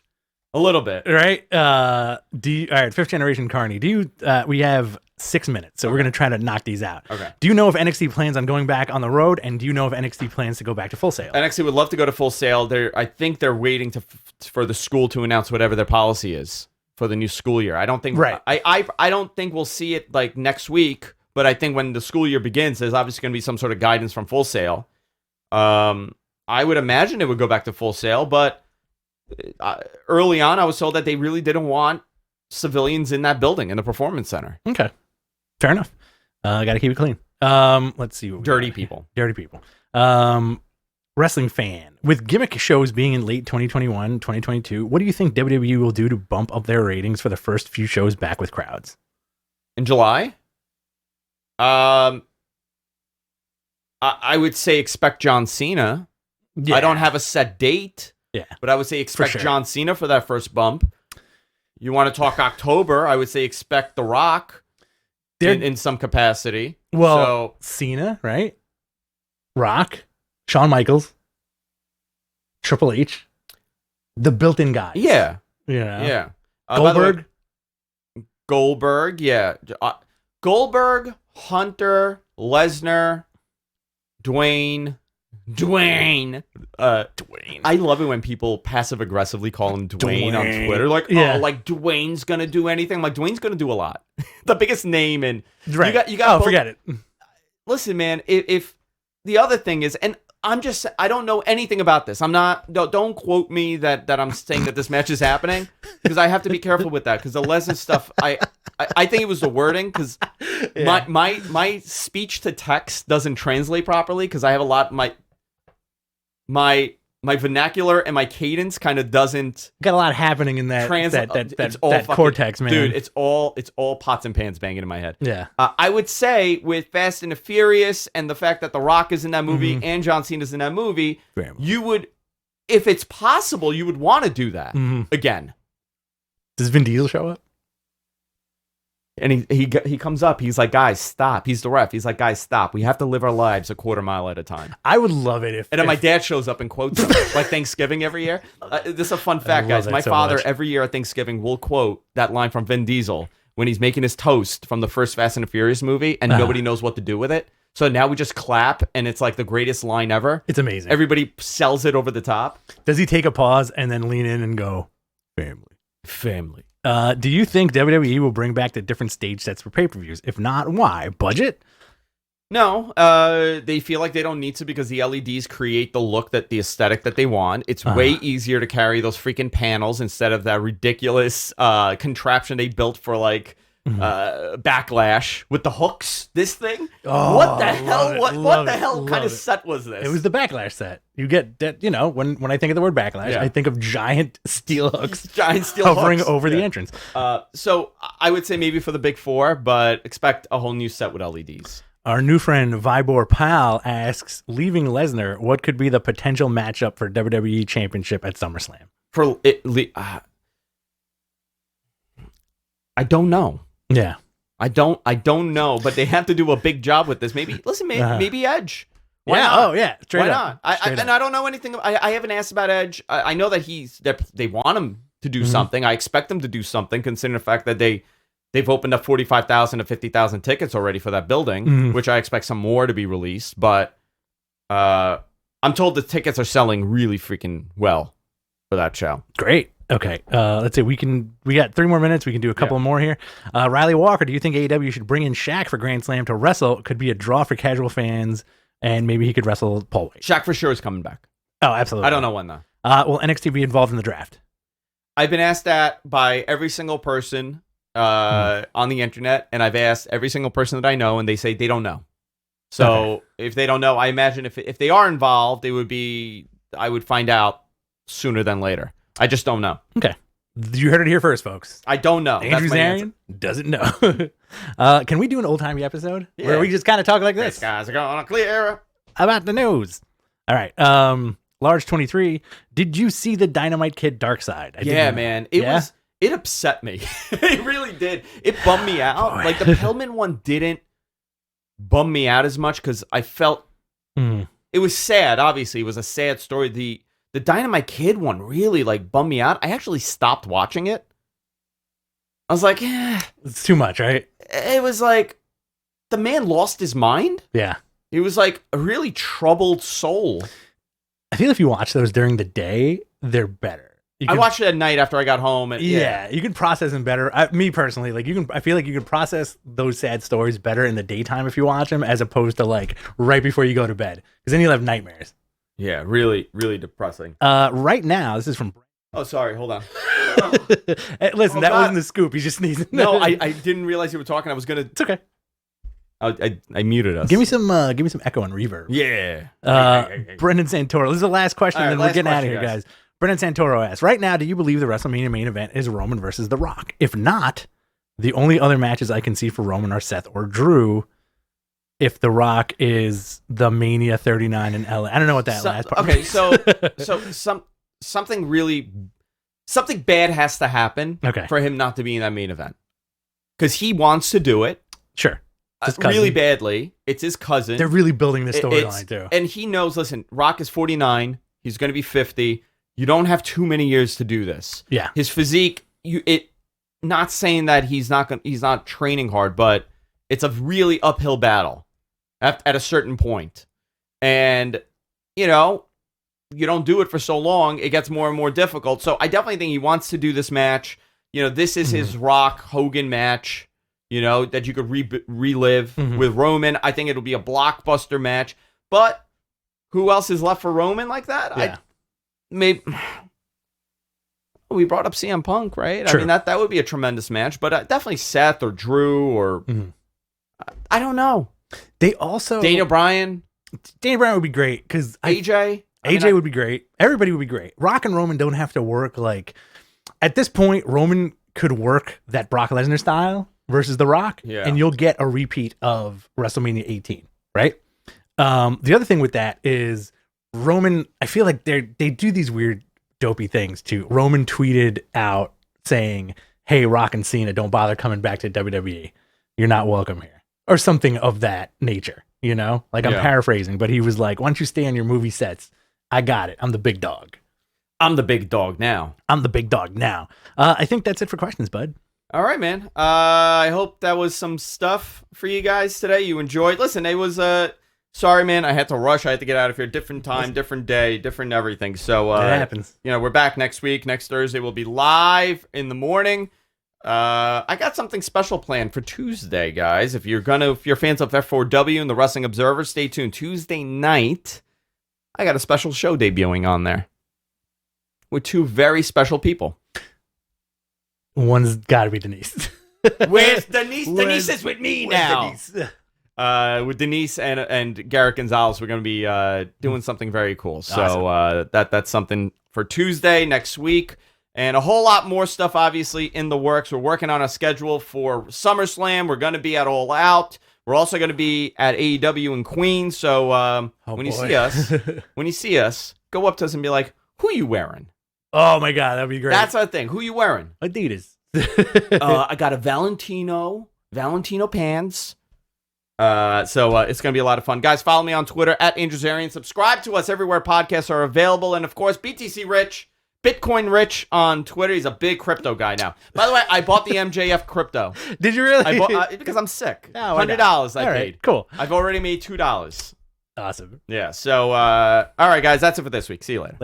A little bit. Right? All right, fifth generation Carney. We have 6 minutes, so we're going to try to knock these out. Okay. Do you know if NXT plans on going back on the road? And do you know if NXT plans to go back to Full Sail? NXT would love to go to Full Sail. I think they're waiting for the school to announce whatever their policy is for the new school year. I don't think I don't think we'll see it like next week, but I think when the school year begins, there's obviously going to be some sort of guidance from Full Sail. I would imagine it would go back to Full Sail, but early on, I was told that they really didn't want civilians in that building in the performance center. Okay, fair enough. Got to keep it clean. Let's see. Dirty people. Wrestling fan. With gimmick shows being in late 2021, 2022, what do you think WWE will do to bump up their ratings for the first few shows back with crowds? In July? I would say expect John Cena. Yeah. I don't have a set date. Yeah. But I would say expect John Cena for that first bump. You want to talk October, I would say expect The Rock in some capacity. Well, Cena, right? Rock. Shawn Michaels, Triple H, the built-in guys. Yeah. Yeah. Goldberg? Goldberg, yeah. Goldberg, Hunter, Lesnar, Dwayne. I love it when people passive-aggressively call him Dwayne on Twitter. Like, like Dwayne's going to do anything. I'm like, Dwayne's going to do a lot. The biggest name in... Right. You got forget it. Listen, man, if the other thing is... and I don't know anything about this. Don't quote me that I'm saying that this match is happening, because I have to be careful with that, because the Lesnar stuff, I think it was the wording, because my speech to text doesn't translate properly, because I have a lot, my vernacular and my cadence kind of doesn't... Got a lot happening in that cortex, man. Dude, it's all pots and pans banging in my head. Yeah. I would say with Fast and the Furious and the fact that The Rock is in that movie and John Cena's in that movie, you would, if it's possible, you would want to do that again. Does Vin Diesel show up? And he comes up. He's like, guys, stop. He's the ref. He's like, guys, stop. We have to live our lives a quarter mile at a time. I would love it if... And then my dad shows up and quotes him, like Thanksgiving every year. This is a fun fact, guys. My father, every year at Thanksgiving, will quote that line from Vin Diesel when he's making his toast from the first Fast and the Furious movie, and nobody knows what to do with it. So now we just clap, and it's like the greatest line ever. It's amazing. Everybody sells it over the top. Does he take a pause and then lean in and go, family? Do you think WWE will bring back the different stage sets for pay-per-views? If not, why? Budget? No, they feel like they don't need to because the LEDs create the aesthetic that they want. It's way easier to carry those freaking panels instead of that ridiculous contraption they built for like Backlash with the hooks. This thing, what the hell? What the hell kind of set was this? It was the Backlash set. You get that, when I think of the word Backlash, I think of giant steel hooks, hovering over the entrance. So I would say maybe for the big four, but expect a whole new set with LEDs. Our new friend Vibor Pal asks, leaving Lesnar, what could be the potential matchup for WWE Championship at SummerSlam? I don't know. Yeah, I don't know, but they have to do a big job with this. Maybe maybe Edge. Why not? Why not? I don't know anything. I haven't asked about Edge. I know that they want him to do something. I expect them to do something, considering the fact that they've opened up 45,000 to 50,000 tickets already for that building, which I expect some more to be released. But I'm told the tickets are selling really freaking well for that show. Great. Okay. Let's see. We got 3 more minutes. We can do a couple more here. Riley Walker, do you think AEW should bring in Shaq for Grand Slam to wrestle? It could be a draw for casual fans, and maybe he could wrestle Paul White. Shaq for sure is coming back. Oh, absolutely. I don't know when though. Will NXT be involved in the draft? I've been asked that by every single person on the internet, and I've asked every single person that I know, and they say they don't know. So if they don't know, I imagine if they are involved, I would find out sooner than later. I just don't know. Okay. You heard it here first, folks. I don't know. Andrew Zarian doesn't know. Can we do an old-timey episode where we just kind of talk like this? These guys are going on a clear era. About the news. All right. Large 23, did you see the Dynamite Kid Dark Side? Yeah, man. It upset me. It really did. It bummed me out. Boy. Like the Pillman one didn't bum me out as much because I felt it was sad. Obviously, it was a sad story. The Dynamite Kid one really like bummed me out. I actually stopped watching it. I was like, it's too much, right? It was like the man lost his mind. Yeah. He was like a really troubled soul. I feel if you watch those during the day, they're better. I watched it at night after I got home. And, you can process them better. Me personally, I feel like you can process those sad stories better in the daytime if you watch them, as opposed to like right before you go to bed, because then you'll have nightmares. Yeah, really, really depressing. Right now, this is from. Oh, sorry. Hold on. Listen, that wasn't the scoop. He just sneezed. No, I didn't realize you were talking. I was gonna. It's okay. I muted us. Give me some echo and reverb. Yeah. Brendan Santoro. This is the last question, and then we're getting out of here, guys. Brendan Santoro asks, right now, do you believe the WrestleMania main event is Roman versus The Rock? If not, the only other matches I can see for Roman are Seth or Drew. If The Rock is the Mania 39 in LA. I don't know what that last part means. So something bad has to happen for him not to be in that main event. Because he wants to do it. Sure. Really badly. It's his cousin. They're really building this storyline, too. And he knows, listen, Rock is 49. He's going to be 50. You don't have too many years to do this. Yeah. His physique, not saying that he's not training hard, but it's a really uphill battle at a certain point. And, you don't do it for so long, it gets more and more difficult. So I definitely think he wants to do this match. This is his Rock Hogan match, that you could relive with Roman. I think it'll be a blockbuster match. But who else is left for Roman like that? Yeah. Maybe we brought up CM Punk, right? True. I mean, that would be a tremendous match, but definitely Seth or Drew or I don't know. They also Daniel Bryan. Daniel Bryan would be great because AJ would be great. Everybody would be great. Rock and Roman don't have to work like at this point. Roman could work that Brock Lesnar style versus The Rock, and you'll get a repeat of WrestleMania 18, right? The other thing with that is Roman, I feel like they do these weird dopey things too. Roman tweeted out saying, "Hey, Rock and Cena, don't bother coming back to WWE. You're not welcome here." Or something of that nature, Like I'm paraphrasing, but he was like, "Why don't you stay on your movie sets? I got it. I'm the big dog. I'm the big dog now. I think that's it for questions, bud. All right, man. I hope that was some stuff for you guys today. You enjoyed. Listen, it was sorry, man. I had to rush. I had to get out of here. Different time, different day, different everything. So it happens. We're back next week. Next Thursday, we'll be live in the morning. I got something special planned for Tuesday, guys. If you're fans of F4W and the Wrestling Observer, stay tuned. Tuesday night, I got a special show debuting on there with two very special people. One's got to be Denise. Where's Denise? Denise is with me now. With Denise and Garrett Gonzalez, we're going to be doing something very cool. So Awesome. That's something for Tuesday next week. And a whole lot more stuff, obviously, in the works. We're working on a schedule for SummerSlam. We're going to be at All Out. We're also going to be at AEW in Queens. So when you see us, go up to us and be like, "Who you wearing?" Oh my God, that'd be great. That's our thing. Who you wearing? Adidas. I got a Valentino pants. So it's going to be a lot of fun. Guys, follow me on Twitter at AngelZarian. Subscribe to us everywhere podcasts are available. And of course, BTC Rich, Bitcoin Rich on Twitter. He's a big crypto guy now. By the way, I bought the MJF crypto. Did you really? I bought because I'm sick. Oh, why not? $100 I All right, paid. cool. I've already made $2. Awesome. Yeah. So, all right, guys, that's it for this week. See you later.